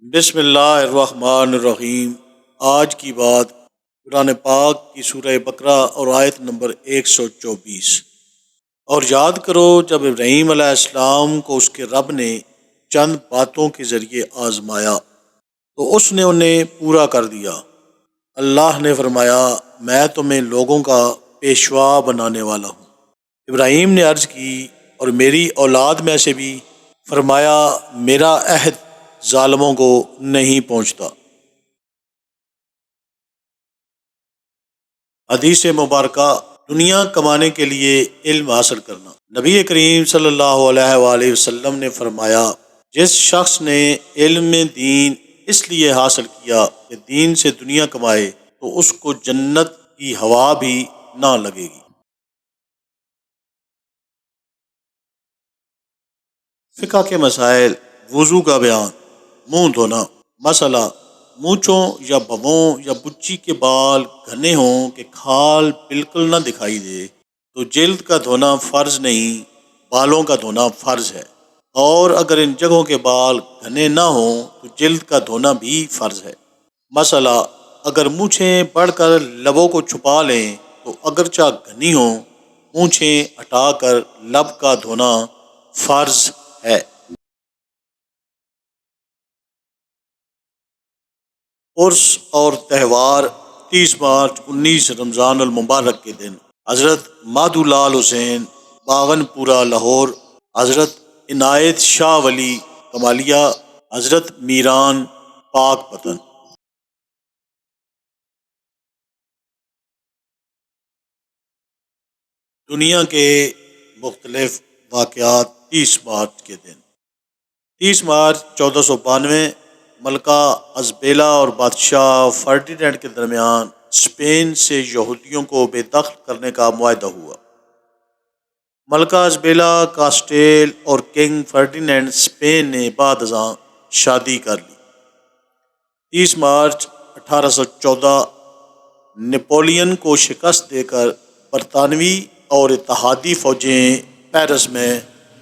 بسم اللہ الرحمن الرحیم۔ آج کی بات قرآن پاک کی سورہ بقرہ اور آیت نمبر 124۔ اور یاد کرو جب ابراہیم علیہ السلام کو اس کے رب نے چند باتوں کے ذریعے آزمایا تو اس نے انہیں پورا کر دیا۔ اللہ نے فرمایا میں تمہیں لوگوں کا پیشوا بنانے والا ہوں۔ ابراہیم نے عرض کی اور میری اولاد میں سے بھی؟ فرمایا میرا عہد ظالموں کو نہیں پہنچتا۔ حدیث مبارکہ، دنیا کمانے کے لیے علم حاصل کرنا۔ نبی کریم صلی اللہ علیہ وآلہ وسلم نے فرمایا جس شخص نے علم دین اس لیے حاصل کیا کہ دین سے دنیا کمائے تو اس کو جنت کی ہوا بھی نہ لگے گی۔ فقہ کے مسائل، وضو کا بیان، منہ دھونا۔ مسئلہ، مونچھوں یا ببوں یا بچی کے بال گھنے ہوں کہ کھال بالکل نہ دکھائی دے تو جلد کا دھونا فرض نہیں، بالوں کا دھونا فرض ہے، اور اگر ان جگہوں کے بال گھنے نہ ہوں تو جلد کا دھونا بھی فرض ہے۔ مسئلہ، اگر مونچھیں بڑھ کر لبوں کو چھپا لیں تو اگرچہ گھنی ہوں مونچھیں ہٹا کر لب کا دھونا فرض ہے۔ عرس اور تہوار، 30 مارچ 19 رمضان المبارک کے دن حضرت مادھو لال حسین باغن پورہ لاہور، حضرت عنایت شاہ ولی کمالیہ، حضرت میران پاک پتن۔ دنیا کے مختلف واقعات 30 مارچ کے دن۔ 30 مارچ 1492 ملکہ ازبیلا اور بادشاہ فرڈینینڈ کے درمیان اسپین سے یہودیوں کو بے دخل کرنے کا معاہدہ ہوا۔ ملکہ ازبیلا کاسٹیل اور کنگ فرڈینینڈ اسپین نے بعد ازاں شادی کر لی۔ 30 مارچ 1814 نپولین کو شکست دے کر برطانوی اور اتحادی فوجیں پیرس میں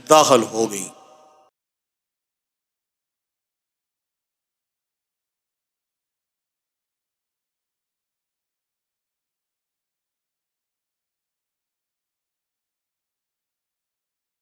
داخل ہو گئیں۔